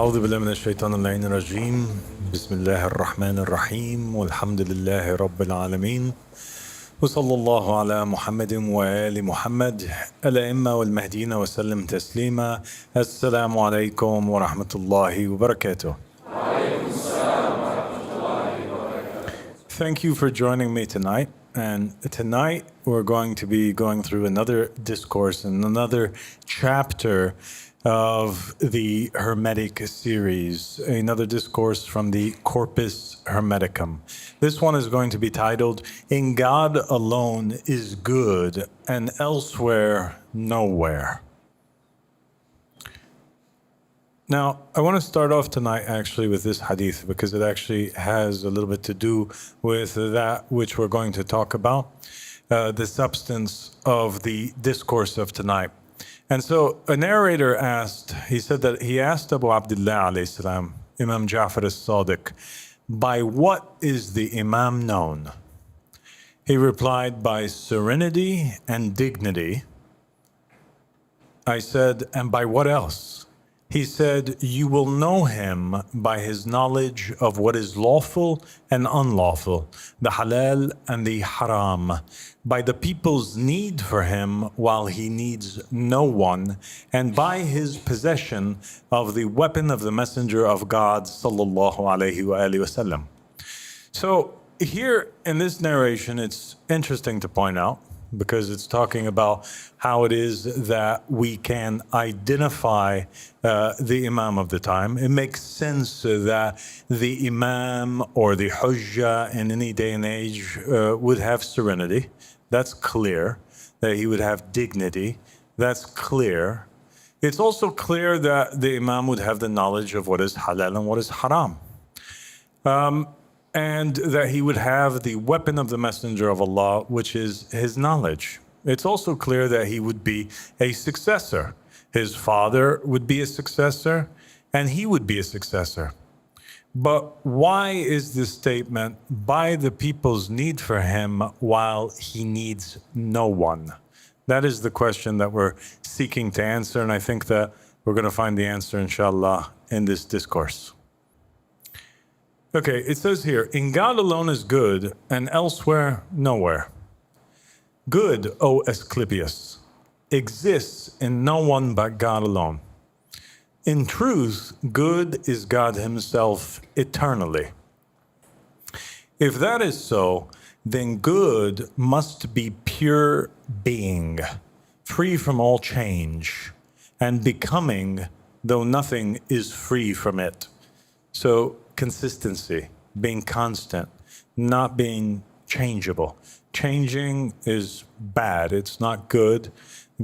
أعوذ بالله من الشيطان اللعين الرجيم بسم الله الرحمن الرحيم والحمد لله رب العالمين وصلى الله على محمد وآل محمد الأئمة والمهديين وسلم تسليما. السلام عليكم ورحمة الله وبركاته. Thank you for joining me tonight. And tonight we're going to be going through another discourse and another chapter of the Hermetic series, another discourse from the Corpus Hermeticum. This one is going to be titled, In God Alone is Good and Elsewhere Nowhere. Now, I want to start off tonight actually with this hadith because it actually has a little bit to do with that which we're going to talk about, the substance of the discourse of tonight. And so a narrator asked, he said that he asked Abu Abdullah alayhi salam, Imam Ja'far as-Sadiq, by what is the Imam known? He replied, by serenity and dignity. I said, and by what else? He said, you will know him by his knowledge of what is lawful and unlawful, the halal and the haram, by the people's need for him while he needs no one, and by his possession of the weapon of the Messenger of God, sallallahu alaihi wasallam. So here in this narration, it's interesting to point out, because it's talking about how it is that we can identify the Imam of the time. It makes sense that the Imam or the Hujjah in any day and age would have serenity. That's clear. That he would have dignity. That's clear. It's also clear that the Imam would have the knowledge of what is halal and what is haram. And that he would have the weapon of the Messenger of Allah, which is his knowledge. It's also clear that he would be a successor. His father would be a successor, and he would be a successor. But why is this statement, by the people's need for him while he needs no one? That is the question that we're seeking to answer, and I think that we're going to find the answer, inshallah, in this discourse. Okay, it says here, in God alone is good, and elsewhere nowhere. Good, O Asclepius, exists in no one but God alone. In truth, good is God himself eternally. If that is so, then good must be pure being, free from all change, and becoming, though nothing is free from it. So, consistency, being constant, not being changeable. Changing is bad, it's not good.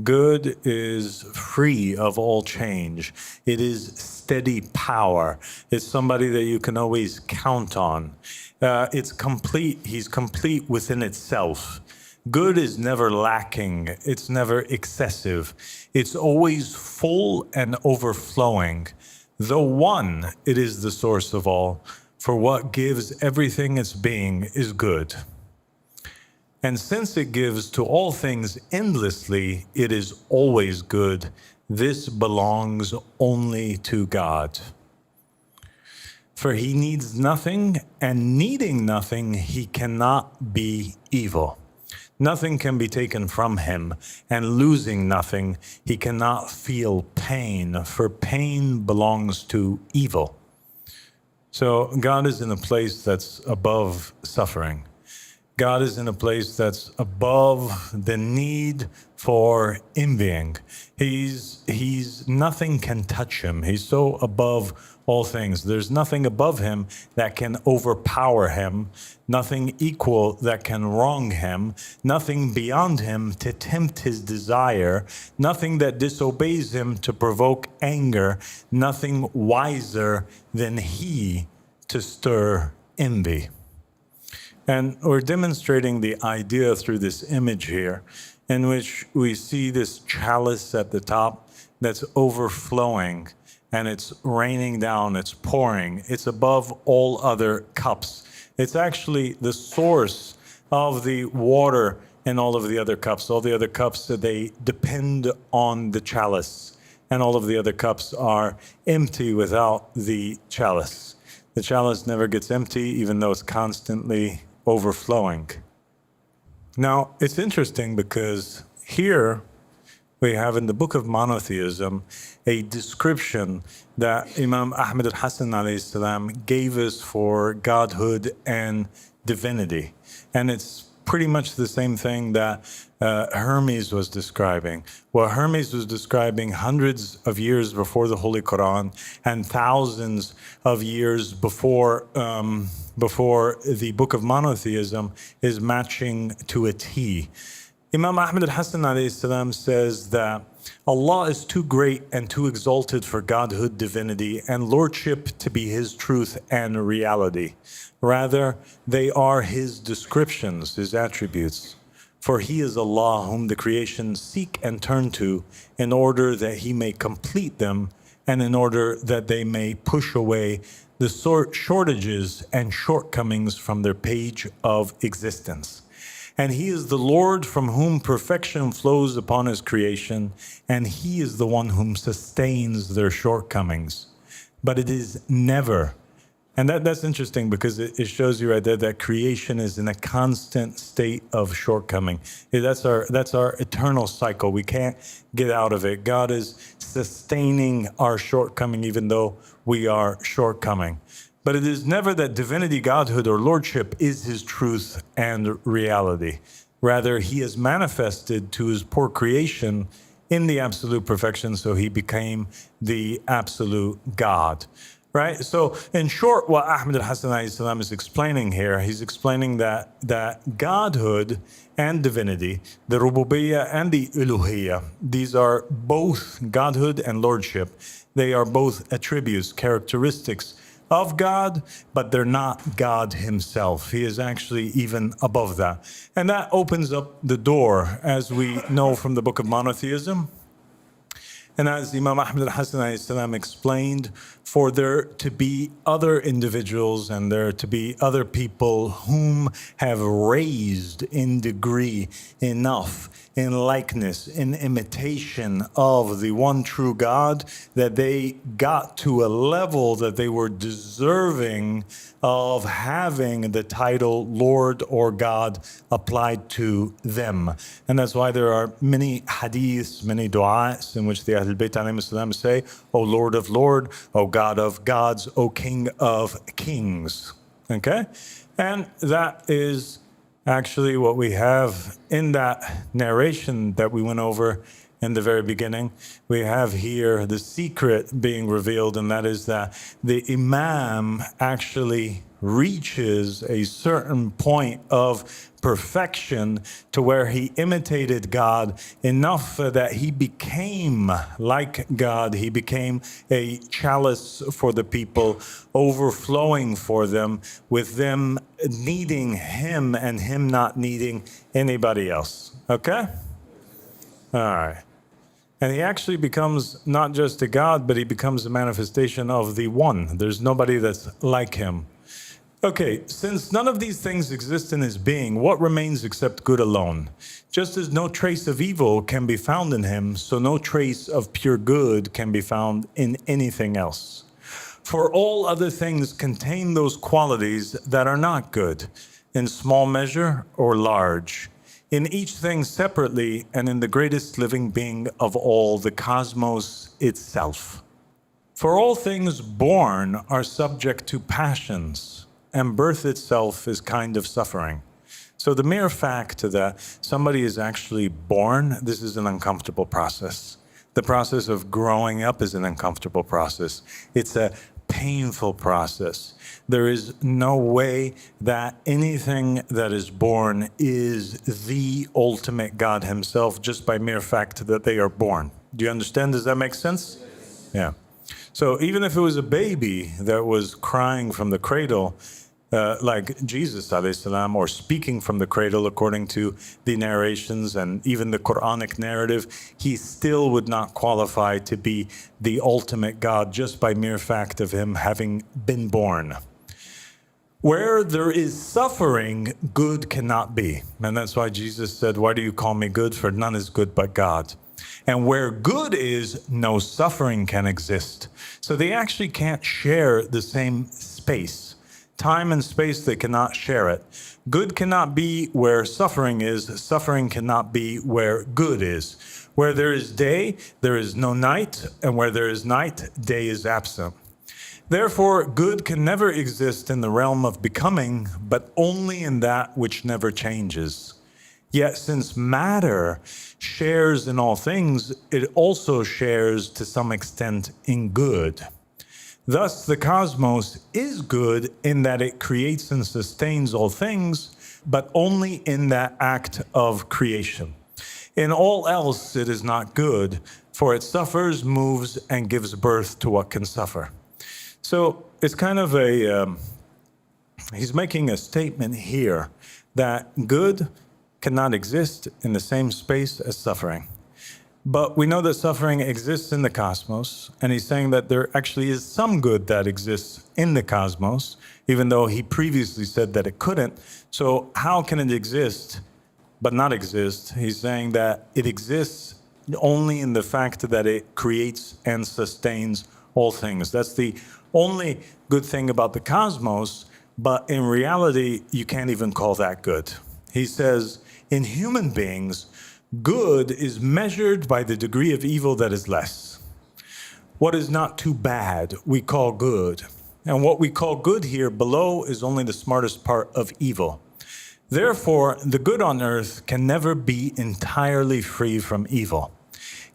Good is free of all change. It is steady power. It's somebody that you can always count on. It's complete, he's complete within itself. Good is never lacking, it's never excessive. It's always full and overflowing. Though one, it is the source of all, for what gives everything its being is good. And since it gives to all things endlessly, it is always good. This belongs only to God. For he needs nothing, and needing nothing, he cannot be evil. Nothing can be taken from him, and losing nothing, he cannot feel pain, for pain belongs to evil. So God is in a place that's above suffering. God is in a place that's above the need for envying. He's nothing can touch him. He's so above all things. There's nothing above him that can overpower him, nothing equal that can wrong him, nothing beyond him to tempt his desire, nothing that disobeys him to provoke anger, nothing wiser than he to stir envy. And we're demonstrating the idea through this image here, in which we see this chalice at the top that's overflowing, and it's raining down, it's pouring, it's above all other cups. It's actually the source of the water in all of the other cups. All the other cups, they depend on the chalice. and all of the other cups are empty without the chalice. The chalice never gets empty, even though it's constantly overflowing. Now, it's interesting because here we have in the book of monotheism a description that Imam Ahmed al-Hasan alayhi salam gave us for godhood and divinity. And it's pretty much the same thing that Hermes was describing. Well, Hermes was describing hundreds of years before the Holy Quran and thousands of years before the book of monotheism is matching to a T. Imam Ahmed al-Hasan alayhi salam says that Allah is too great and too exalted for godhood, divinity, and lordship to be His truth and reality. Rather, they are His descriptions, His attributes. For He is Allah whom the creation seek and turn to in order that He may complete them and in order that they may push away the shortages and shortcomings from their page of existence. And He is the Lord from whom perfection flows upon His creation, and He is the one whom sustains their shortcomings. But it is never, and that's interesting because it shows you right there that creation is in a constant state of shortcoming. That's our eternal cycle. We can't get out of it. God is sustaining our shortcoming even though we are shortcoming. But it is never that divinity, godhood, or lordship is His truth and reality. Rather, He is manifested to His poor creation in the absolute perfection, so He became the absolute God. Right? So, in short, what Ahmed al-Hasan alayhi salam is explaining here, he's explaining that godhood and divinity, the rububiyyah and the uluhiyyah, these are both godhood and lordship. They are both attributes, characteristics of God, but they're not God Himself. He is actually even above that. And that opens up the door, as we know from the book of monotheism. And as Imam Ahmed al-Hasan alayhi salam explained, for there to be other individuals and there to be other people whom have raised in degree enough, in likeness, in imitation of the one true God, that they got to a level that they were deserving of having the title Lord or God applied to them. And that's why there are many hadiths, many du'as in which the Ahlul Bayt alayhim salam say, O Lord of Lord, O God of gods, O King of kings. Okay? And that is actually what we have in that narration that we went over in the very beginning. We have here the secret being revealed, and that is that the Imam actually reaches a certain point of perfection to where he imitated God enough that he became like God. He became a chalice for the people, overflowing for them, with them needing him and him not needing anybody else. Okay? All right. And he actually becomes not just a God, but he becomes a manifestation of the one. There's nobody that's like him. Okay, since none of these things exist in his being, what remains except good alone? Just as no trace of evil can be found in him, so no trace of pure good can be found in anything else. For all other things contain those qualities that are not good, in small measure or large, in each thing separately and in the greatest living being of all, the cosmos itself. For all things born are subject to passions, and birth itself is kind of suffering. So the mere fact that somebody is actually born, this is an uncomfortable process. The process of growing up is an uncomfortable process. It's a painful process. There is no way that anything that is born is the ultimate God himself just by mere fact that they are born. Do you understand? Does that make sense? Yeah. So even if it was a baby that was crying from the cradle, like Jesus alayhi salam, or speaking from the cradle according to the narrations and even the Quranic narrative, he still would not qualify to be the ultimate God just by mere fact of him having been born. Where there is suffering, good cannot be. And that's why Jesus said, why do you call me good? For none is good but God. And where good is, no suffering can exist. So they actually can't share the same space. Time and space, they cannot share it. Good cannot be where suffering is. Suffering cannot be where good is. Where there is day, there is no night. And where there is night, day is absent. Therefore, good can never exist in the realm of becoming, but only in that which never changes. Yet since matter shares in all things, it also shares to some extent in good. Thus, the cosmos is good in that it creates and sustains all things, but only in that act of creation. In all else, it is not good, for it suffers, moves, and gives birth to what can suffer. So it's kind of he's making a statement here that good cannot exist in the same space as suffering. But we know that suffering exists in the cosmos, and he's saying that there actually is some good that exists in the cosmos, even though he previously said that it couldn't. So how can it exist but not exist? He's saying that it exists only in the fact that it creates and sustains all things. That's the only good thing about the cosmos, but in reality, you can't even call that good. He says, in human beings, good is measured by the degree of evil that is less. What is not too bad, we call good. And what we call good here below is only the smartest part of evil. Therefore, the good on earth can never be entirely free from evil.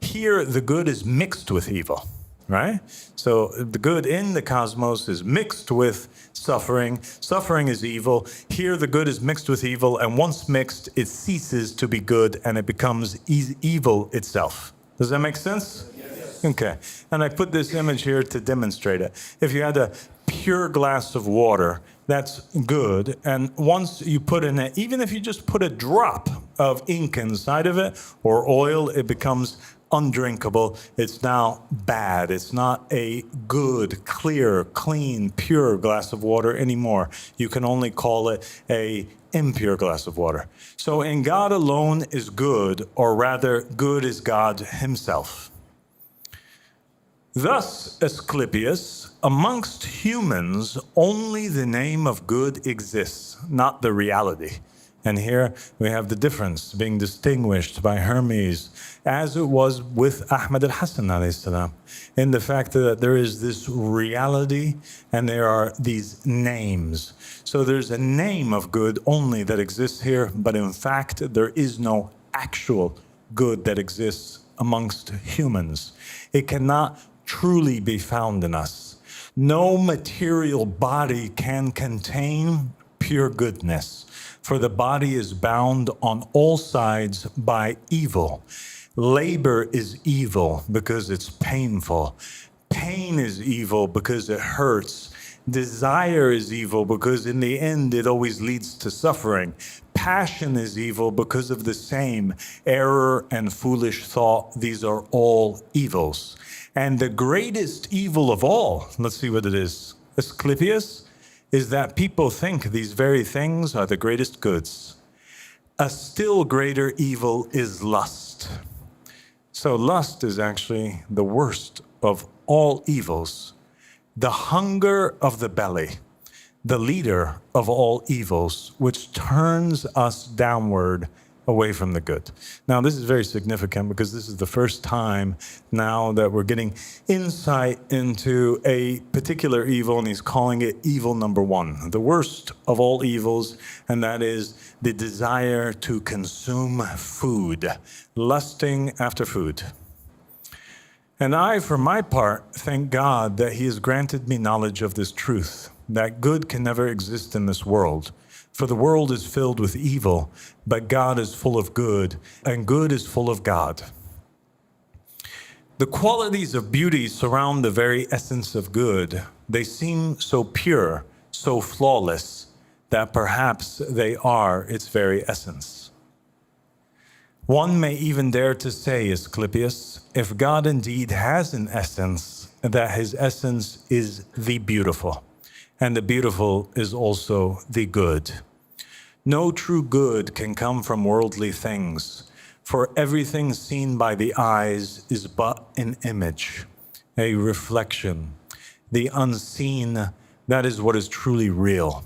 Here, the good is mixed with evil, right? So the good in the cosmos is mixed with suffering. Suffering is evil. Here, the good is mixed with evil, and once mixed, it ceases to be good, and it becomes evil itself. Does that make sense? Yes. Okay. And I put this image here to demonstrate it. If you had a pure glass of water, that's good. And once you put in it, even if you just put a drop of ink inside of it or oil, it becomes undrinkable. It's now bad. It's not a good, clear, clean, pure glass of water anymore. You can only call it a impure glass of water. So in God alone is good, or rather, good is God himself. Thus, Asclepius, amongst humans, only the name of good exists, not the reality. And here we have the difference being distinguished by Hermes, as it was with Ahmad al-Hassan alayhi salam, in the fact that there is this reality and there are these names. So there's a name of good only that exists here, but in fact there is no actual good that exists amongst humans. It cannot truly be found in us. No material body can contain pure goodness, for the body is bound on all sides by evil. Labor is evil because it's painful. Pain is evil because it hurts. Desire is evil because in the end it always leads to suffering. Passion is evil because of the same. Error and foolish thought, these are all evils. And the greatest evil of all, let's see what it is, Asclepius, is that people think these very things are the greatest goods. A still greater evil is lust. So lust is actually the worst of all evils. The hunger of the belly, the leader of all evils, which turns us downward away from the good. Now, this is very significant because this is the first time now that we're getting insight into a particular evil, and he's calling it evil number one, the worst of all evils, and that is the desire to consume food, lusting after food. And I, for my part, thank God that he has granted me knowledge of this truth, that good can never exist in this world. For the world is filled with evil, but God is full of good, and good is full of God. The qualities of beauty surround the very essence of good. They seem so pure, so flawless, that perhaps they are its very essence. One may even dare to say, Asclepius, if God indeed has an essence, that his essence is the beautiful. And the beautiful is also the good. No true good can come from worldly things, For everything seen by the eyes is but an image, a reflection. The unseen, that is what is truly real,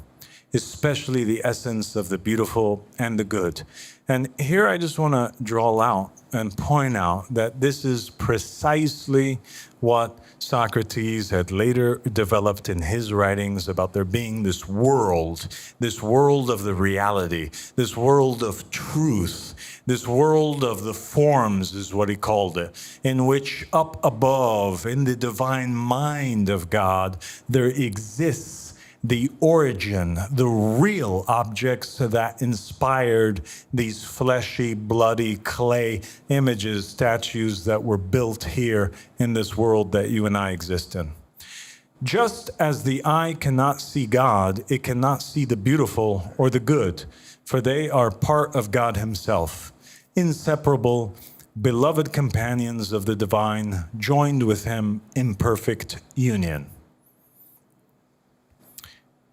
especially the essence of the beautiful and the good. And here I just want to draw out and point out that this is precisely what Socrates had later developed in his writings about there being this world of the reality, this world of truth, this world of the forms is what he called it, in which up above, in the divine mind of God, there exists the origin, the real objects that inspired these fleshy, bloody clay images, statues that were built here in this world that you and I exist in. Just as the eye cannot see God, it cannot see the beautiful or the good, for they are part of God himself, inseparable, beloved companions of the divine, joined with him in perfect union.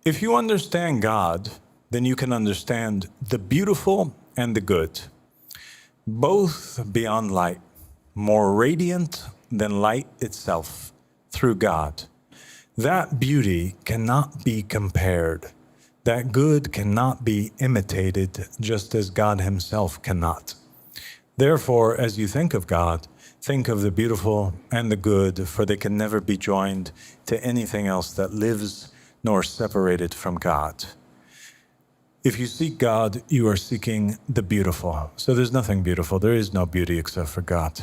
If you understand God, then you can understand the beautiful and the good, both beyond light, more radiant than light itself, through God. That beauty cannot be compared. That good cannot be imitated, just as God himself cannot. Therefore, as you think of God, think of the beautiful and the good, for they can never be joined to anything else that lives nor separated from God. If you seek God, you are seeking the beautiful. So there's nothing beautiful. There is no beauty except for God.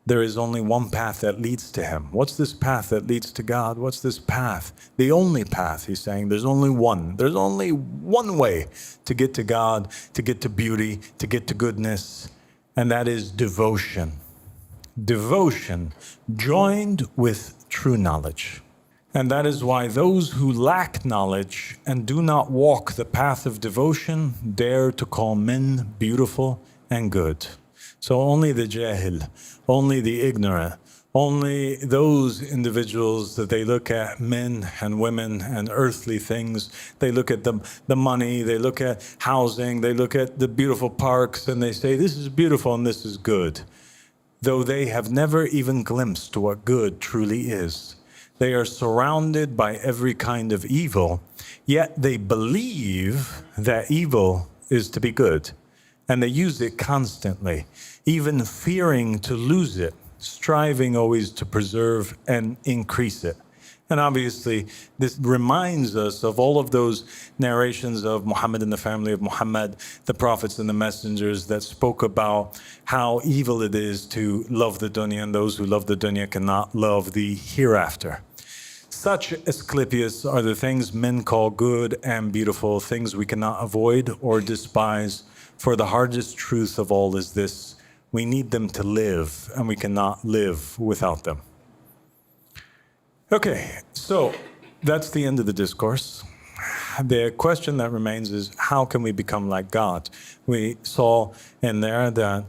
There is only one path that leads to him. What's this path that leads to God? What's this path? The only path, he's saying, there's only one. There's only one way to get to God, to get to beauty, to get to goodness, and that is devotion. Devotion joined with true knowledge. And that is why those who lack knowledge and do not walk the path of devotion dare to call men beautiful and good. So only the jahil, only the ignorant, only those individuals that they look at men and women and earthly things, they look at the money, they look at housing, they look at the beautiful parks, and they say, this is beautiful and this is good, though they have never even glimpsed what good truly is. They are surrounded by every kind of evil, yet they believe that evil is to be good, and they use it constantly, even fearing to lose it, striving always to preserve and increase it. And obviously, this reminds us of all of those narrations of Muhammad and the family of Muhammad, the prophets and the messengers that spoke about how evil it is to love the dunya, and those who love the dunya cannot love the hereafter. Such, Asclepius, are the things men call good and beautiful, things we cannot avoid or despise, for the hardest truth of all is this: we need them to live, and we cannot live without them. Okay, so that's the end of the discourse. The question that remains is, how can we become like God? We saw in there that,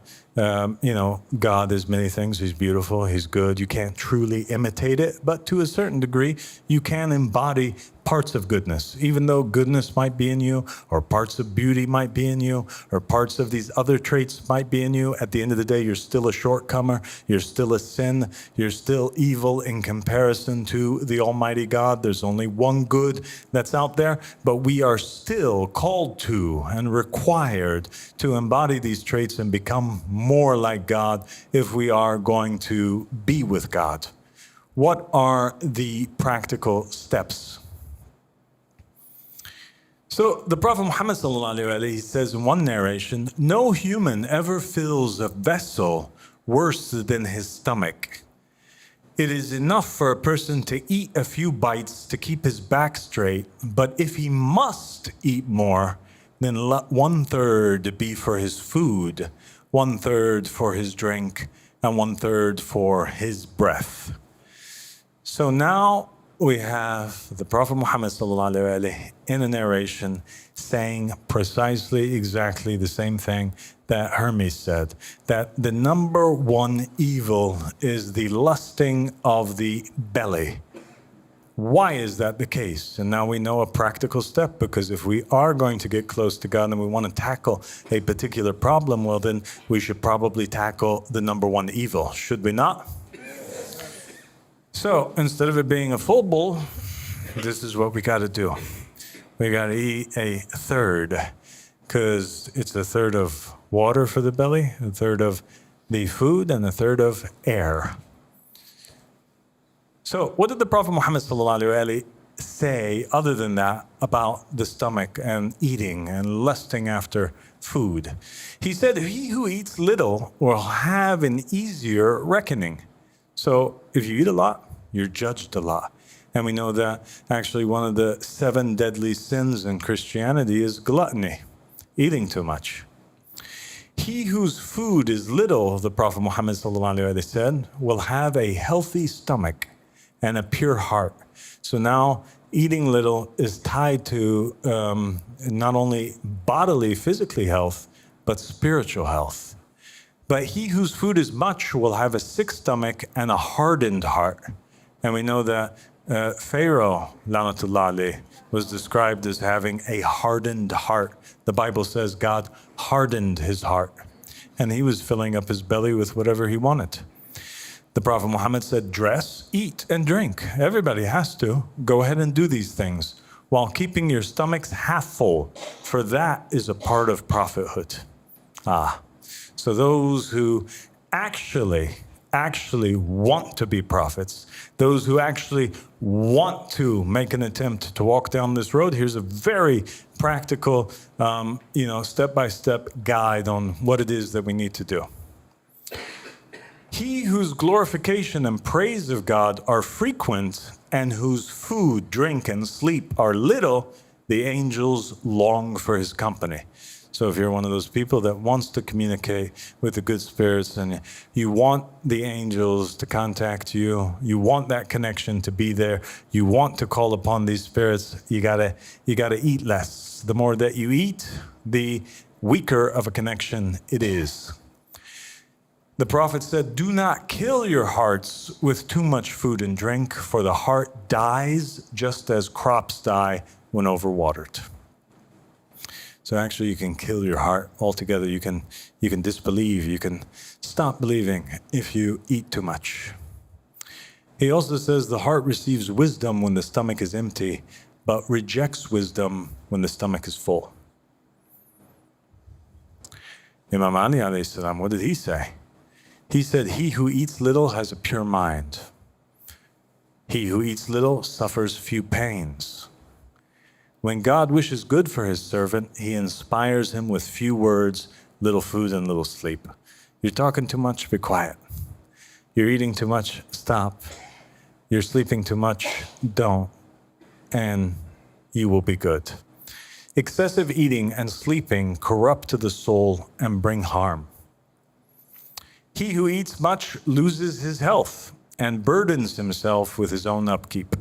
God is many things. He's beautiful, he's good. You can't truly imitate it, but to a certain degree, you can embody parts of goodness, even though goodness might be in you, or parts of beauty might be in you, or parts of these other traits might be in you. At the end of the day, you're still a shortcomer, you're still a sin, you're still evil in comparison to the Almighty God. There's only one good that's out there, but we are still called to and required to embody these traits and become more like God if we are going to be with God. What are the practical steps? So the Prophet Muhammad ﷺ says in one narration, no human ever fills a vessel worse than his stomach. It is enough for a person to eat a few bites to keep his back straight, but if he must eat more, then let 1/3 be for his food, 1/3 for his drink, and 1/3 for his breath. So now we have the Prophet Muhammad ﷺ in a narration saying precisely exactly the same thing that Hermes said, that the number one evil is the lusting of the belly. why is that the case? And now we know a practical step, because if we are going to get close to God and we want to tackle a particular problem, well, then we should probably tackle the number one evil, should we not? So instead of it being a full bowl, this is what we got to do. We got to eat a third, because it's a third of water for the belly, a third of the food, and a third of air. So what did the Prophet Muhammad ﷺ say other than that about the stomach and eating and lusting after food? He said, he who eats little will have an easier reckoning. So if you eat a lot, you're judged a lot. And we know that actually one of the 7 deadly sins in Christianity is gluttony, eating too much. He whose food is little, the Prophet Muhammad ﷺ said, will have a healthy stomach and a pure heart. So now eating little is tied to not only bodily, physically health, but spiritual health. But he whose food is much will have a sick stomach and a hardened heart. And we know that Pharaoh, Lanatullah alayh, was described as having a hardened heart. The Bible says God hardened his heart, and he was filling up his belly with whatever he wanted. The Prophet Muhammad said, dress, eat, and drink. Everybody has to. Go ahead and do these things while keeping your stomachs half full, for that is a part of prophethood. So those who actually want to be prophets, those who actually want to make an attempt to walk down this road, here's a very practical, step-by-step guide on what it is that we need to do. He whose glorification and praise of God are frequent, and whose food, drink, and sleep are little, the angels long for his company. So if you're one of those people that wants to communicate with the good spirits and you want the angels to contact you, you want that connection to be there, you want to call upon these spirits, you gotta eat less. The more that you eat, the weaker of a connection it is. The Prophet said, do not kill your hearts with too much food and drink, for the heart dies just as crops die when overwatered. So actually you can kill your heart altogether. You can disbelieve, you can stop believing if you eat too much. He also says the heart receives wisdom when the stomach is empty, but rejects wisdom when the stomach is full. Imam Ali alayhi salam, what did he say? He said, he who eats little has a pure mind. He who eats little suffers few pains. When God wishes good for his servant, he inspires him with few words, little food and little sleep. You're talking too much, be quiet. You're eating too much, stop. You're sleeping too much, don't. And you will be good. Excessive eating and sleeping corrupt the soul and bring harm. He who eats much loses his health and burdens himself with his own upkeep.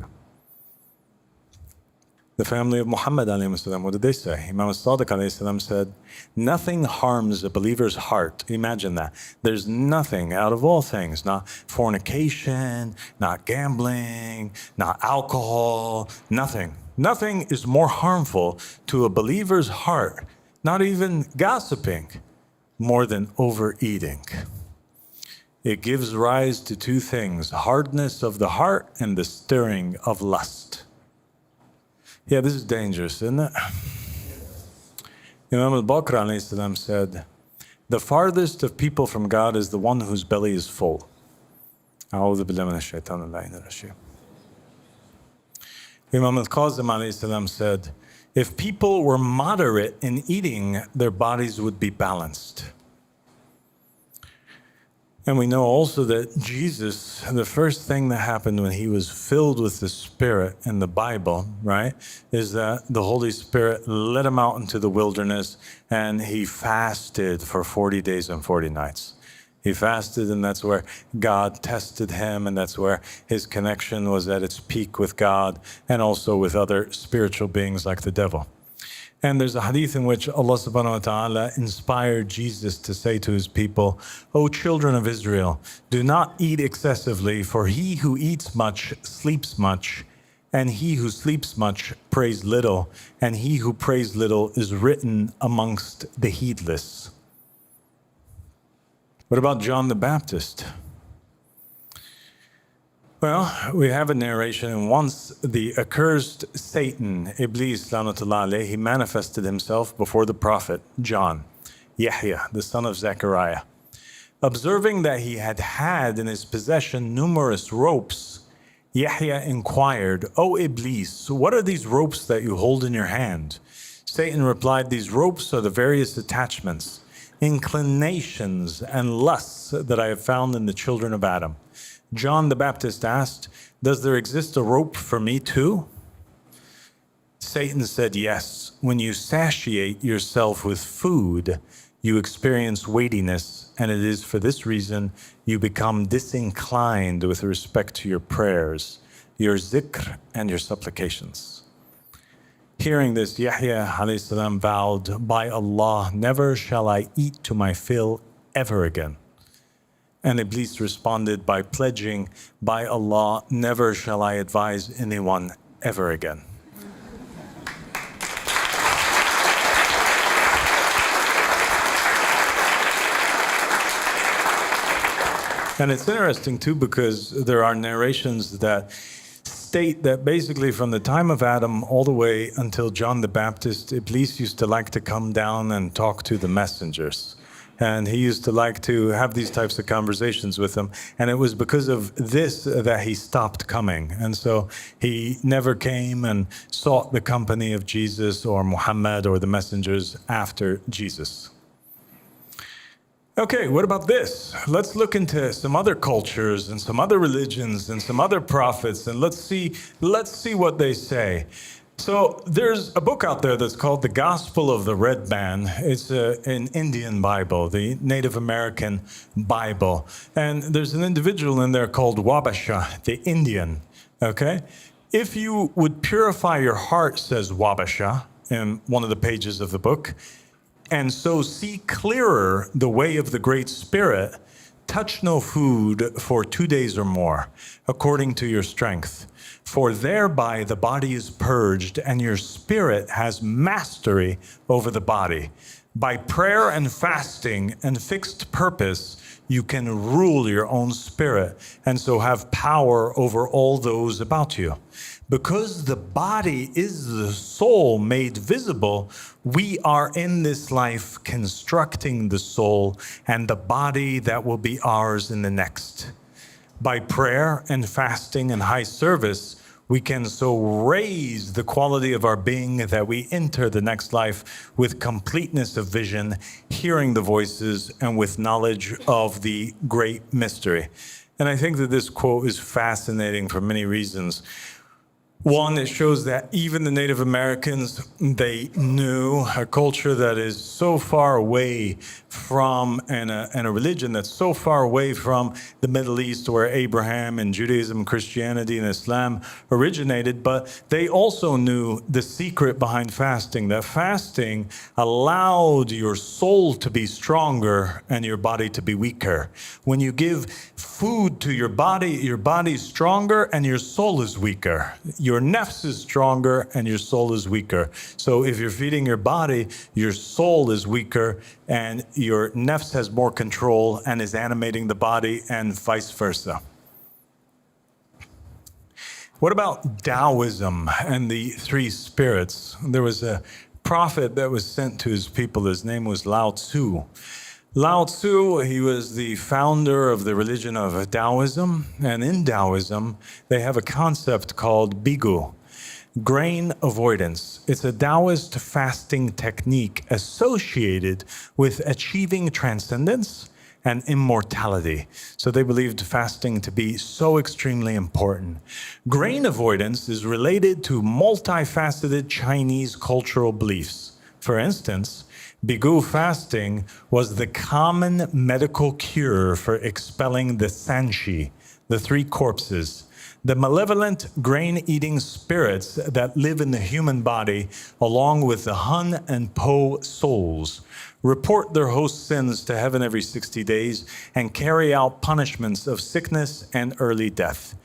The family of Muhammad alayhi salam, what did they say? Imam al-Sadiq alayhi salam said, nothing harms a believer's heart. Imagine that. There's nothing out of all things, not fornication, not gambling, not alcohol, nothing. Nothing is more harmful to a believer's heart, not even gossiping, more than overeating. It gives rise to 2 things, hardness of the heart and the stirring of lust. Yeah, this is dangerous, isn't it? Imam al-Baqir alayhi salam said, the farthest of people from God is the one whose belly is full. A'udhu billahi minash shaitanir rajim. Imam al-Qasim alayhi salam said, if people were moderate in eating, their bodies would be balanced. And we know also that Jesus, the first thing that happened when he was filled with the Spirit in the Bible, right, is that the Holy Spirit led him out into the wilderness and he fasted for 40 days and 40 nights. He fasted, and that's where God tested him, and that's where his connection was at its peak with God and also with other spiritual beings like the devil. And there's a hadith in which Allah subhanahu wa ta'ala inspired Jesus to say to his people, O children of Israel, do not eat excessively, for he who eats much sleeps much, and he who sleeps much prays little, and he who prays little is written amongst the heedless. What about John the Baptist? Well, we have a narration, and once the accursed Satan, Iblis, lanatullah alayh, he manifested himself before the prophet John, Yahya, the son of Zechariah. Observing that he had in his possession numerous ropes, Yahya inquired, "O Iblis, what are these ropes that you hold in your hand?" Satan replied, "These ropes are the various attachments, inclinations, and lusts that I have found in the children of Adam." John the Baptist asked, "Does there exist a rope for me too?" Satan said, "Yes. When you satiate yourself with food, you experience weightiness, and it is for this reason you become disinclined with respect to your prayers, your zikr, and your supplications." Hearing this, Yahya alayhi salam vowed, "By Allah, never shall I eat to my fill ever again." And Iblis responded by pledging, "By Allah, never shall I advise anyone ever again." And it's interesting too, because there are narrations that state that basically from the time of Adam all the way until John the Baptist, Iblis used to like to come down and talk to the messengers. And he used to like to have these types of conversations with them. And it was because of this that he stopped coming. And so he never came and sought the company of Jesus or Muhammad or the messengers after Jesus. Okay, what about this? Let's look into some other cultures and some other religions and some other prophets, and let's see what they say. So there's a book out there that's called The Gospel of the Red Man. It's an Indian Bible, the Native American Bible. And there's an individual in there called Wabasha, the Indian, okay? If you would purify your heart, says Wabasha in one of the pages of the book, and so see clearer the way of the Great Spirit, touch no food for 2 days or more, according to your strength. For thereby the body is purged, and your spirit has mastery over the body. By prayer and fasting and fixed purpose, you can rule your own spirit, and so have power over all those about you. Because the body is the soul made visible, we are in this life constructing the soul and the body that will be ours in the next. By prayer and fasting and high service, we can so raise the quality of our being that we enter the next life with completeness of vision, hearing the voices, and with knowledge of the great mystery. And I think that this quote is fascinating for many reasons. One, it shows that even the Native Americans, they knew a culture that is so far away from, and a religion that's so far away from the Middle East, where Abraham and Judaism, Christianity, and Islam originated, but they also knew the secret behind fasting, that fasting allowed your soul to be stronger and your body to be weaker. When you give food to your body's stronger and your soul is weaker. Your nafs is stronger and your soul is weaker. So if you're feeding your body, your soul is weaker and your nafs has more control and is animating the body, and vice versa. What about Taoism and the three spirits? There was a prophet that was sent to his people. His name was Lao Tzu. Lao Tzu, he was the founder of the religion of Taoism, and in Taoism, they have a concept called bigu, grain avoidance. It's a Taoist fasting technique associated with achieving transcendence and immortality. So they believed fasting to be so extremely important. Grain avoidance is related to multifaceted Chinese cultural beliefs. For instance, Bigu fasting was the common medical cure for expelling the sanshi, the three corpses, the malevolent grain-eating spirits that live in the human body, along with the Hun and Po souls, report their host sins to heaven every 60 days and carry out punishments of sickness and early death.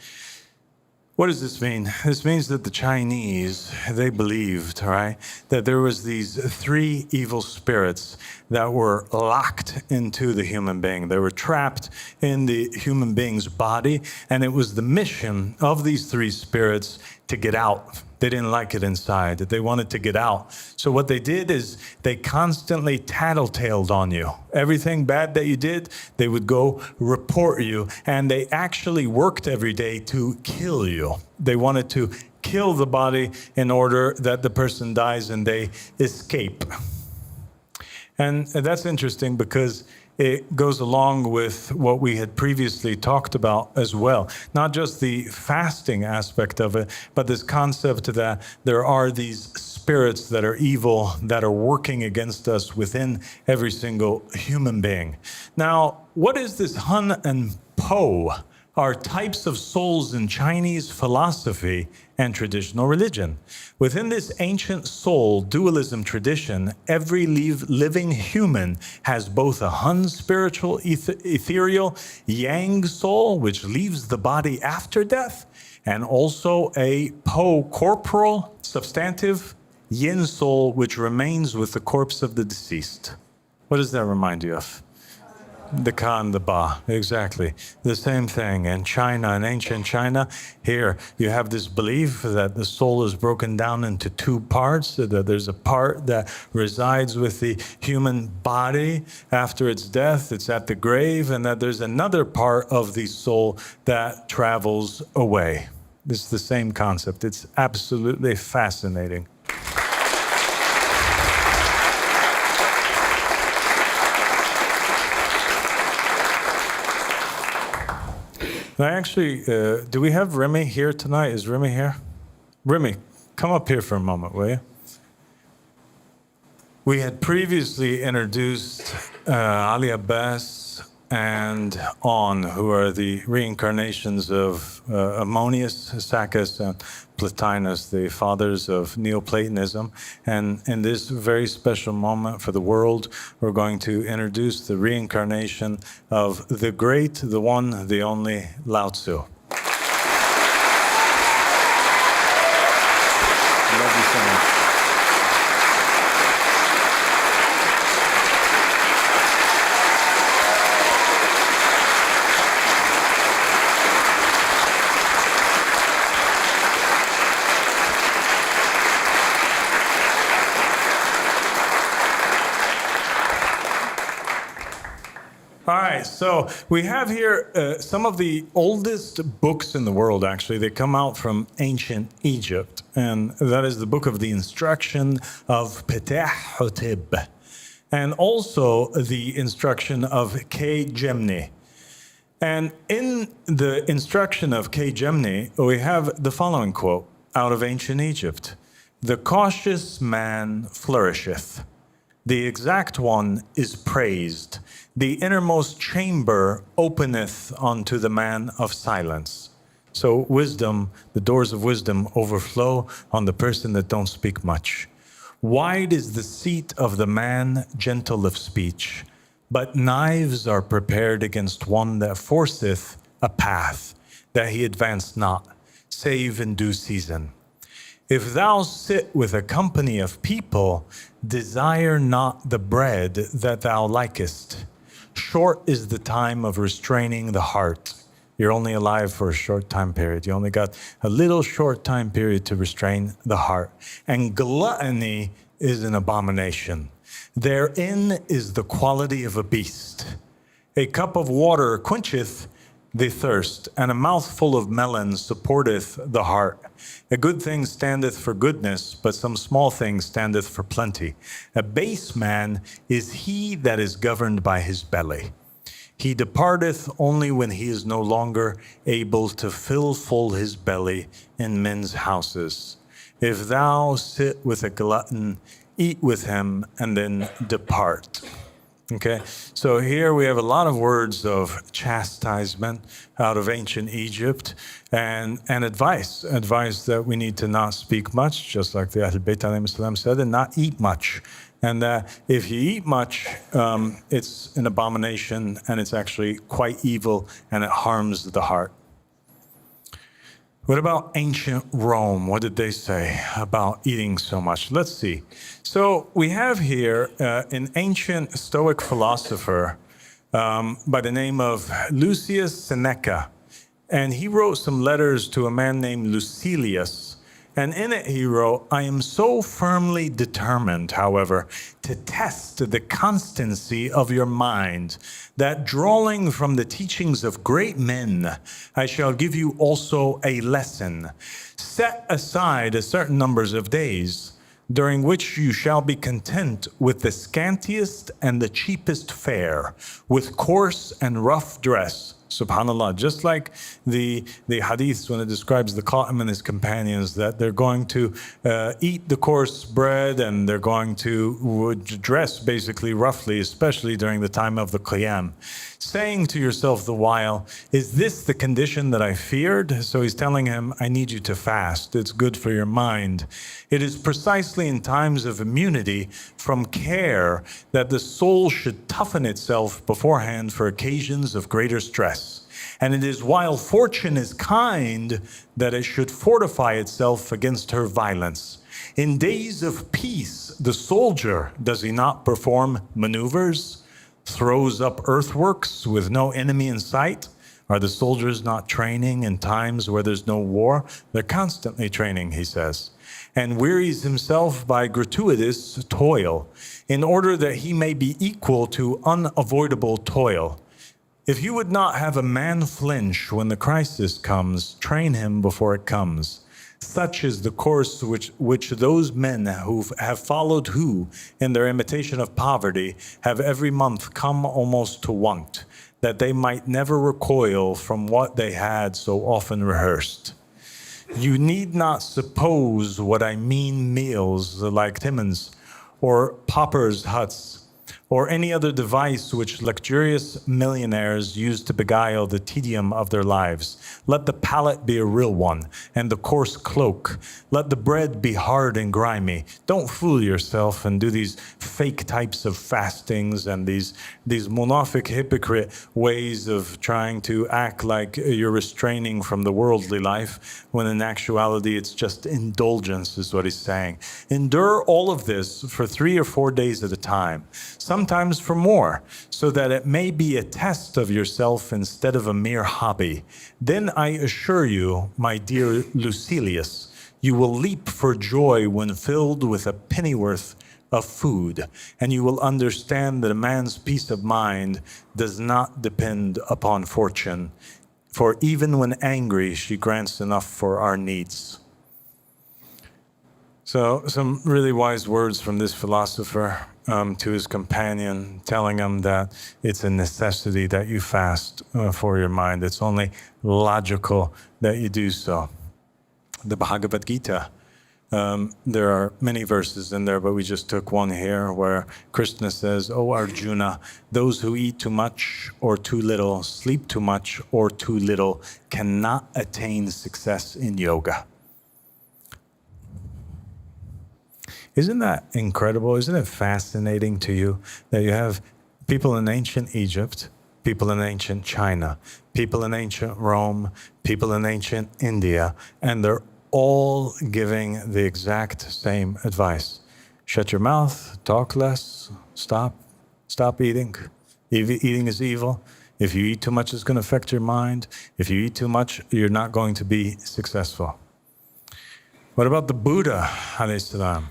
What does this mean? This means that the Chinese, they believed, right, that there was these three evil spirits that were locked into the human being. They were trapped in the human being's body, and it was the mission of these three spirits to get out. They didn't like it inside. They wanted to get out. So what they did is they constantly tattletaled on you. Everything bad that you did, they would go report you. And they actually worked every day to kill you. They wanted to kill the body in order that the person dies and they escape. And that's interesting because it goes along with what we had previously talked about as well. Not just the fasting aspect of it, but this concept that there are these spirits that are evil, that are working against us within every single human being. Now, what is this Hun and Po? Are types of souls in Chinese philosophy and traditional religion. Within this ancient soul dualism tradition, every living human has both a Hun spiritual ethereal Yang soul, which leaves the body after death, and also a Po corporal substantive Yin soul, which remains with the corpse of the deceased. What does that remind you of? The Ka and the Ba, exactly. The same thing in China, in ancient China. Here you have this belief that the soul is broken down into two parts, that there's a part that resides with the human body after its death, it's at the grave, and that there's another part of the soul that travels away. It's the same concept. It's absolutely fascinating. Actually, do we have Remy here tonight? Is Remy here? Remy, come up here for a moment, will you? We had previously introduced Ali Abbas and On, who are the reincarnations of Ammonius, Saccas, and Plotinus, the fathers of Neoplatonism. And in this very special moment for the world, we're going to introduce the reincarnation of the great, the one, the only Lao Tzu. Love you so much. All right, so we have here some of the oldest books in the world, actually. They come out from ancient Egypt, and that is the book of the instruction of Ptah-Hotep, and also the instruction of K-Gemni. And in the instruction of K-Gemni, we have the following quote out of ancient Egypt: "The cautious man flourisheth. The exact one is praised. The innermost chamber openeth unto the man of silence." So wisdom, the doors of wisdom overflow on the person that don't speak much. "Wide is the seat of the man gentle of speech, but knives are prepared against one that forceth a path, that he advance not, save in due season. If thou sit with a company of people, desire not the bread that thou likest. Short is the time of restraining the heart." You're only alive for a short time period. You only got a little short time period to restrain the heart. "And gluttony is an abomination. Therein is the quality of a beast. A cup of water quencheth the thirst, and a mouthful of melon supporteth the heart. A good thing standeth for goodness, but some small thing standeth for plenty. A base man is he that is governed by his belly. He departeth only when he is no longer able to fill full his belly in men's houses. If thou sit with a glutton, eat with him, and then depart." Okay, so here we have a lot of words of chastisement out of ancient Egypt and advice that we need to not speak much, just like the Ahl Bayt alayhim salam said, and not eat much. And that if you eat much, it's an abomination and it's actually quite evil and it harms the heart. What about ancient Rome? What did they say about eating so much? Let's see. So we have here an ancient Stoic philosopher by the name of Lucius Seneca. And he wrote some letters to a man named Lucilius. And in it he wrote, I am so firmly determined, however, to test the constancy of your mind, that drawing from the teachings of great men, I shall give you also a lesson. Set aside a certain numbers of days, during which you shall be content with the scantiest and the cheapest fare, with coarse and rough dress. SubhanAllah, just like the hadith when it describes the Qa'im and his companions, that they're going to eat the coarse bread and they're going to dress basically roughly, especially during the time of the Qiyam. Saying to yourself the while, is this the condition that I feared? So he's telling him, I need you to fast. It's good for your mind. It is precisely in times of immunity from care that the soul should toughen itself beforehand for occasions of greater stress. And it is while fortune is kind that it should fortify itself against her violence. In days of peace, the soldier, does he not perform maneuvers? Throws up earthworks with no enemy in sight? Are the soldiers not training in times where there's no war? They're constantly training, he says, and wearies himself by gratuitous toil, in order that he may be equal to unavoidable toil. If you would not have a man flinch when the crisis comes, train him before it comes. Such is the course which those men who have followed, who, in their imitation of poverty, have every month come almost to want, that they might never recoil from what they had so often rehearsed. You need not suppose what I mean meals like Timmins, or paupers' huts, or any other device which luxurious millionaires use to beguile the tedium of their lives. Let the pallet be a real one, and the coarse cloak. Let the bread be hard and grimy. Don't fool yourself and do these fake types of fastings and these munafiq hypocrite ways of trying to act like you're restraining from the worldly life, when in actuality it's just indulgence, is what he's saying. Endure all of this for 3 or 4 days at a time, sometimes for more, so that it may be a test of yourself instead of a mere hobby. Then I assure you, my dear Lucilius, you will leap for joy when filled with a pennyworth of food, and you will understand that a man's peace of mind does not depend upon fortune, for even when angry, she grants enough for our needs. So some really wise words from this philosopher to his companion, telling him that it's a necessity that you fast for your mind. It's only logical that you do so. The Bhagavad Gita, there are many verses in there, but we just took one here where Krishna says, O Arjuna, those who eat too much or too little, sleep too much or too little, cannot attain success in yoga. Isn't that incredible? Isn't it fascinating to you that you have people in ancient Egypt, people in ancient China, people in ancient Rome, people in ancient India, and they're all giving the exact same advice. Shut your mouth, talk less, stop eating. Eating is evil. If you eat too much, it's going to affect your mind. If you eat too much, you're not going to be successful. What about the Buddha, alayhi salam?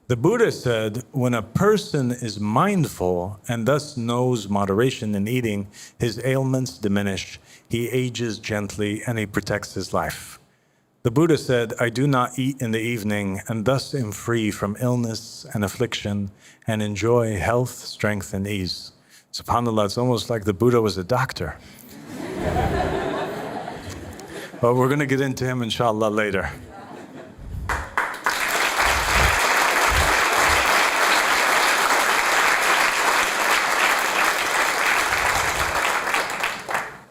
The Buddha said, when a person is mindful and thus knows moderation in eating, his ailments diminish, he ages gently, and he protects his life. The Buddha said, I do not eat in the evening, and thus am free from illness and affliction, and enjoy health, strength, and ease. SubhanAllah, it's almost like the Buddha was a doctor. But we're going to get into him, inshallah, later.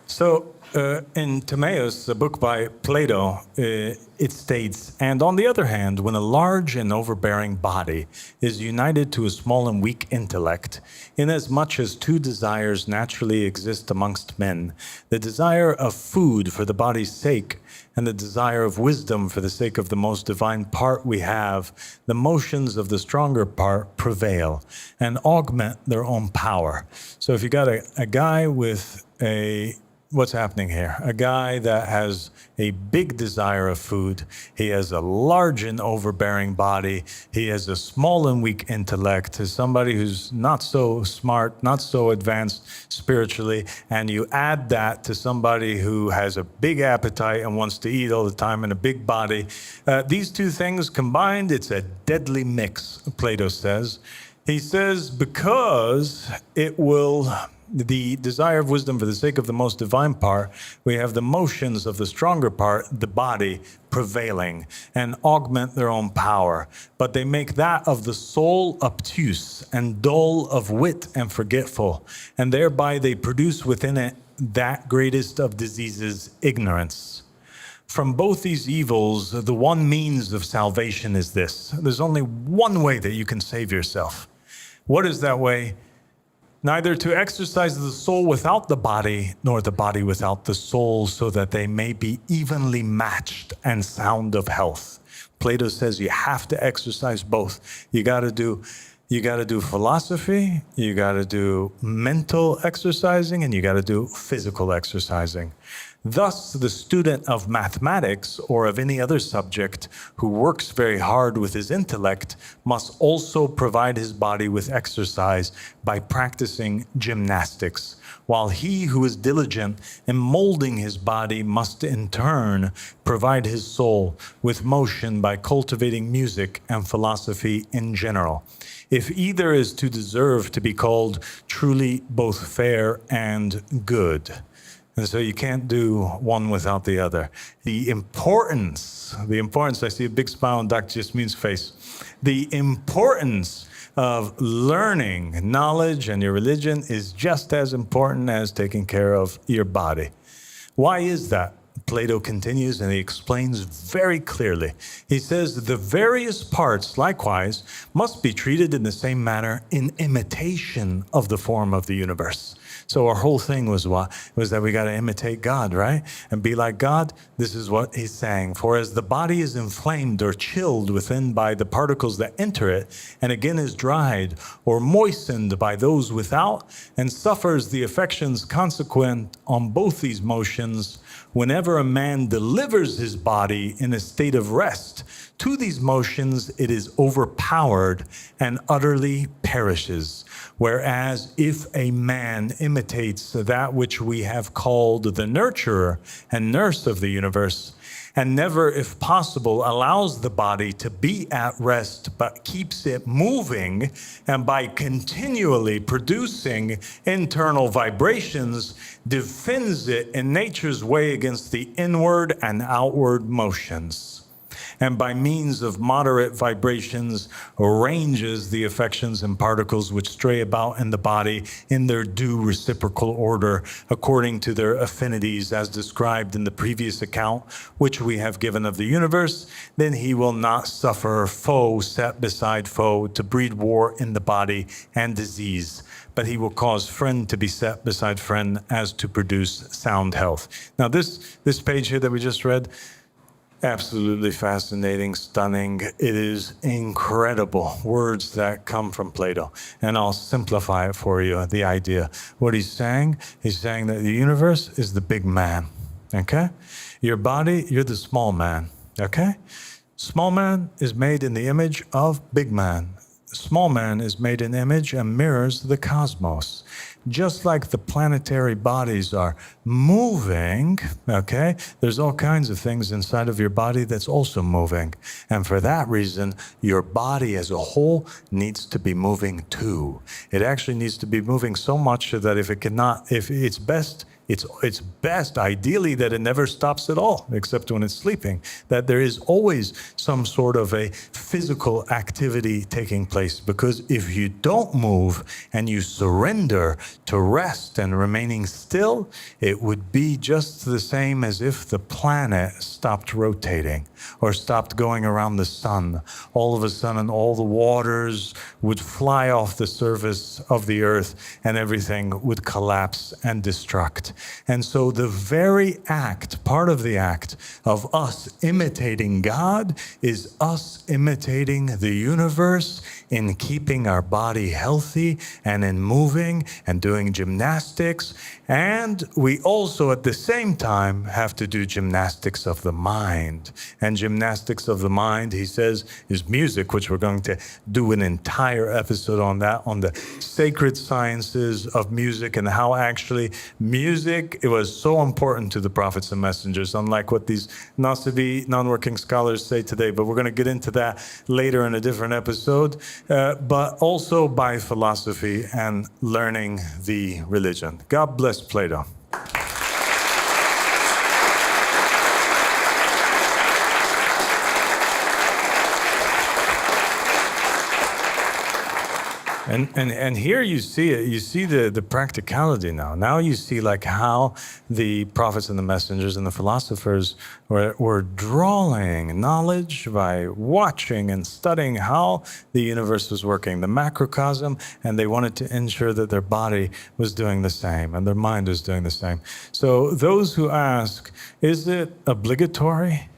So In Timaeus, a book by Plato, it states, "And on the other hand, when a large and overbearing body is united to a small and weak intellect, inasmuch as two desires naturally exist amongst men, the desire of food for the body's sake, and the desire of wisdom for the sake of the most divine part we have, the motions of the stronger part prevail and augment their own power." So if you got a guy with what's happening here? A guy that has a big desire of food. He has a large and overbearing body. He has a small and weak intellect. Is somebody who's not so smart, not so advanced spiritually. And you add that to somebody who has a big appetite and wants to eat all the time and a big body. These two things combined, it's a deadly mix, Plato says. He says, because it will... the desire of wisdom for the sake of the most divine part, we have the motions of the stronger part, the body, prevailing and augment their own power. But they make that of the soul obtuse and dull of wit and forgetful, and thereby they produce within it that greatest of diseases, ignorance. From both these evils, the one means of salvation is this. There's only one way that you can save yourself. What is that way? Neither to exercise the soul without the body, nor the body without the soul, so that they may be evenly matched and sound of health. Plato says you have to exercise both. You got to do philosophy, you got to do mental exercising, and you got to do physical exercising. Thus, the student of mathematics or of any other subject who works very hard with his intellect must also provide his body with exercise by practicing gymnastics, while he who is diligent in molding his body must in turn provide his soul with motion by cultivating music and philosophy in general, if either is to deserve to be called truly both fair and good. And so you can't do one without the other. The importance, I see a big smile on Dr. Jasmine's face. The importance of learning knowledge and your religion is just as important as taking care of your body. Why is that? Plato continues and he explains very clearly. He says the various parts likewise must be treated in the same manner in imitation of the form of the universe. So our whole thing was that we got to imitate God, right? And be like God. This is what he's saying. For as the body is inflamed or chilled within by the particles that enter it, and again is dried or moistened by those without, and suffers the affections consequent on both these motions, whenever a man delivers his body in a state of rest to these motions, it is overpowered and utterly perishes. Whereas if a man imitates that which we have called the nurturer and nurse of the universe, and never, if possible, allows the body to be at rest, but keeps it moving, and by continually producing internal vibrations, defends it in nature's way against the inward and outward motions, and by means of moderate vibrations arranges the affections and particles which stray about in the body in their due reciprocal order according to their affinities as described in the previous account which we have given of the universe, then he will not suffer foe set beside foe to breed war in the body and disease, but he will cause friend to be set beside friend as to produce sound health. Now this page here that we just read, absolutely fascinating, stunning. It is incredible words that come from Plato. And I'll simplify it for you, the idea. What he's saying that the universe is the big man, okay? Your body, you're the small man, okay? Small man is made in the image of big man. Small man is made in image and mirrors the cosmos. Just like the planetary bodies are moving, okay, there's all kinds of things inside of your body that's also moving. And for that reason, your body as a whole needs to be moving too. It actually needs to be moving so much that if it's best it's best, ideally, that it never stops at all, except when it's sleeping, that there is always some sort of a physical activity taking place. Because if you don't move and you surrender to rest and remaining still, it would be just the same as if the planet stopped rotating or stopped going around the sun. All of a sudden, all the waters would fly off the surface of the earth and everything would collapse and destruct. And so the very act, part of the act of us imitating God is us imitating the universe in keeping our body healthy and in moving and doing gymnastics. And we also at the same time have to do gymnastics of the mind. And gymnastics of the mind, he says, is music, which we're going to do an entire episode on that, on the sacred sciences of music and how actually music, it was so important to the prophets and messengers, unlike what these Nasibi, non-working scholars say today. But we're going to get into that later in a different episode. But also by philosophy and learning the religion. God bless Plato. And here you see it. You see the practicality now. Now you see like how the prophets and the messengers and the philosophers were drawing knowledge by watching and studying how the universe was working, the macrocosm, and they wanted to ensure that their body was doing the same and their mind was doing the same. So those who ask, is it obligatory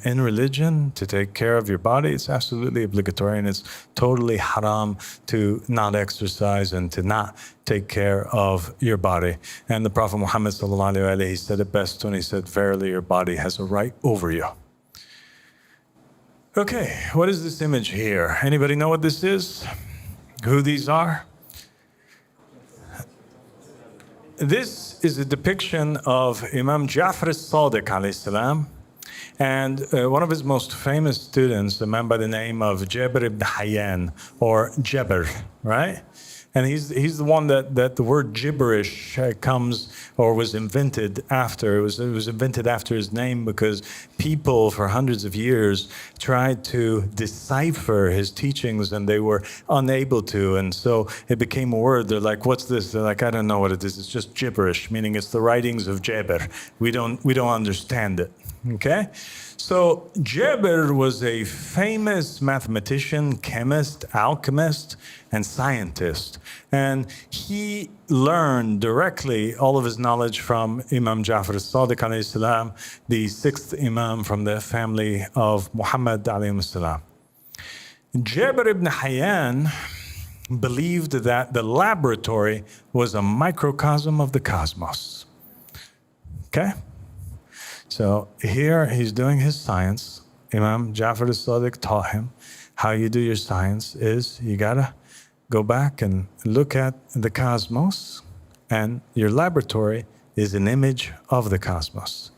in religion to take care of your body? It's absolutely obligatory, and it's totally haram to not exercise and to not take care of your body. And the Prophet Muhammad sallallahu alaihi wasallam, he said it best when he said, verily your body has a right over you. Okay, what is this image here? Anybody know what this is? Who these are? This is a depiction of Imam Ja'far as-Sadiq alayhi salam. And one of his most famous students, a man by the name of Jabir ibn Hayyan, or Jabir, right? And he's the one that the word gibberish comes or was invented after. It was invented after his name because people for hundreds of years tried to decipher his teachings and they were unable to. And so it became a word. They're like, what's this? They're like, I don't know what it is. It's just gibberish, meaning it's the writings of Jabir. We don't understand it. Okay? So Jabir was a famous mathematician, chemist, alchemist, and scientist. And he learned directly all of his knowledge from Imam Ja'far as-Sadiq alayhi salam, the sixth Imam from the family of Muhammad alayhi salam. Jabir ibn Hayyan believed that the laboratory was a microcosm of the cosmos. Okay? So here he's doing his science. Imam Ja'far as-Sadiq taught him how you do your science is you gotta go back and look at the cosmos, and your laboratory is an image of the cosmos.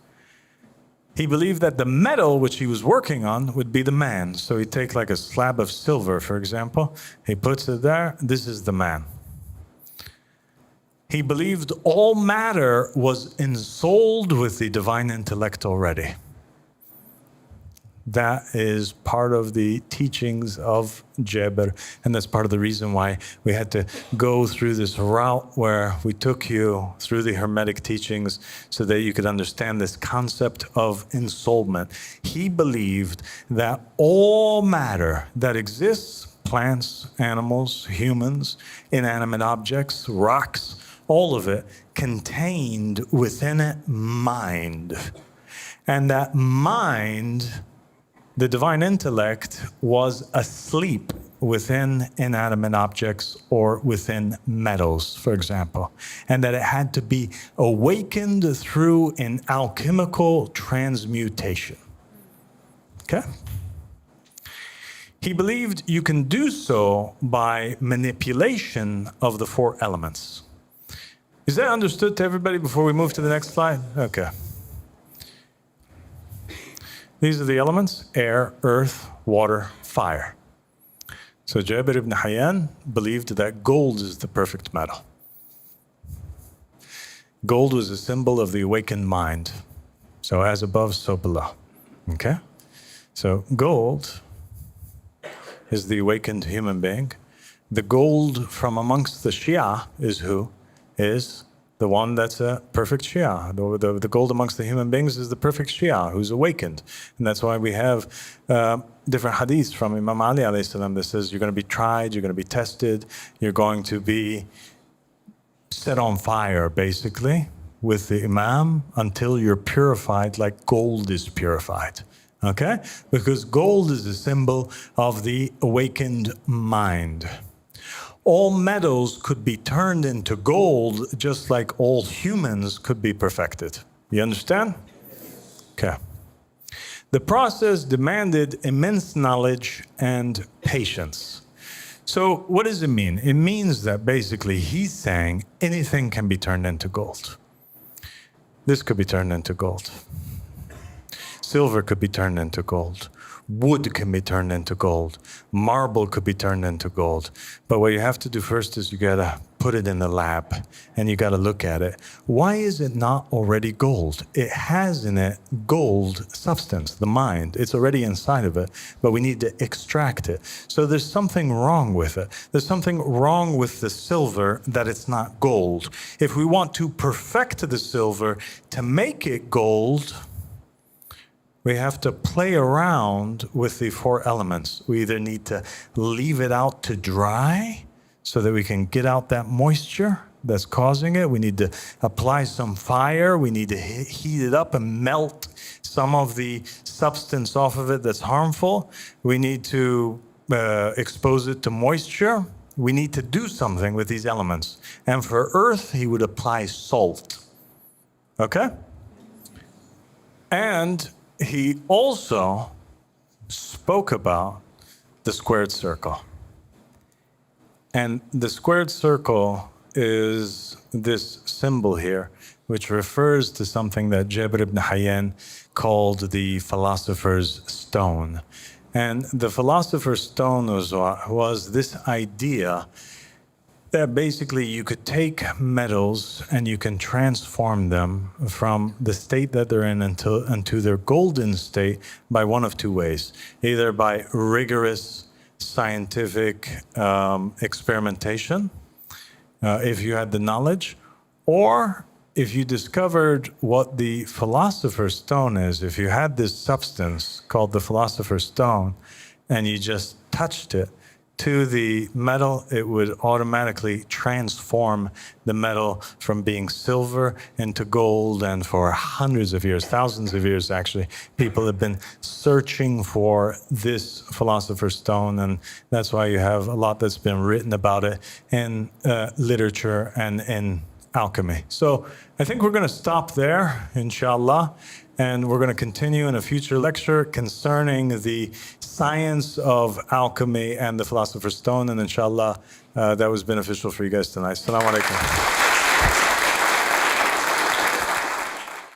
He believed that the metal which he was working on would be the man. So he'd take like a slab of silver, for example, he puts it there, this is the man. He believed all matter was ensouled with the divine intellect already. That is part of the teachings of Jabir, and that's part of the reason why we had to go through this route where we took you through the Hermetic teachings so that you could understand this concept of ensoulment. He believed that all matter that exists, plants, animals, humans, inanimate objects, rocks, all of it contained within it mind. And that mind, the divine intellect, was asleep within inanimate objects or within metals, for example. And that it had to be awakened through an alchemical transmutation. Okay? He believed you can do so by manipulation of the four elements. Is that understood to everybody before we move to the next slide? Okay. These are the elements: air, earth, water, fire. So Jabir ibn Hayyan believed that gold is the perfect metal. Gold was a symbol of the awakened mind. So as above, so below. Okay? So gold is the awakened human being. The gold from amongst the Shia is who? Is the one that's a perfect Shia. The gold amongst the human beings is the perfect Shia who's awakened. And that's why we have different hadiths from Imam Ali alayhi salam that says you're going to be tried, you're going to be tested, you're going to be set on fire, basically, with the Imam until you're purified like gold is purified. Okay? Because gold is a symbol of the awakened mind. All metals could be turned into gold just like all humans could be perfected. You understand? Okay. The process demanded immense knowledge and patience. So what does it mean? It means that basically he's saying anything can be turned into gold. This could be turned into gold. Silver could be turned into gold. Wood can be turned into gold. Marble could be turned into gold. But what you have to do first is you gotta put it in the lab and you gotta look at it. Why is it not already gold? It has in it gold substance, the mind. It's already inside of it, but we need to extract it. So there's something wrong with it. There's something wrong with the silver that it's not gold. If we want to perfect the silver to make it gold, we have to play around with the four elements. We either need to leave it out to dry so that we can get out that moisture that's causing it. We need to apply some fire. We need to heat it up and melt some of the substance off of it that's harmful. We need to expose it to moisture. We need to do something with these elements. And for earth, he would apply salt. Okay? And he also spoke about the squared circle. And the squared circle is this symbol here, which refers to something that Jabir ibn Hayyan called the philosopher's stone. And the philosopher's stone was this idea that basically you could take metals and you can transform them from the state that they're in into their golden state by one of two ways. Either by rigorous scientific experimentation, if you had the knowledge, or if you discovered what the philosopher's stone is, if you had this substance called the philosopher's stone and you just touched it to the metal, it would automatically transform the metal from being silver into gold. And for hundreds of years, thousands of years actually, people have been searching for this philosopher's stone. And that's why you have a lot that's been written about it in literature and in alchemy. So I think we're going to stop there, inshallah. And we're going to continue in a future lecture concerning the science of alchemy and the philosopher's stone. And inshallah, that was beneficial for you guys tonight. Assalamu alaikum.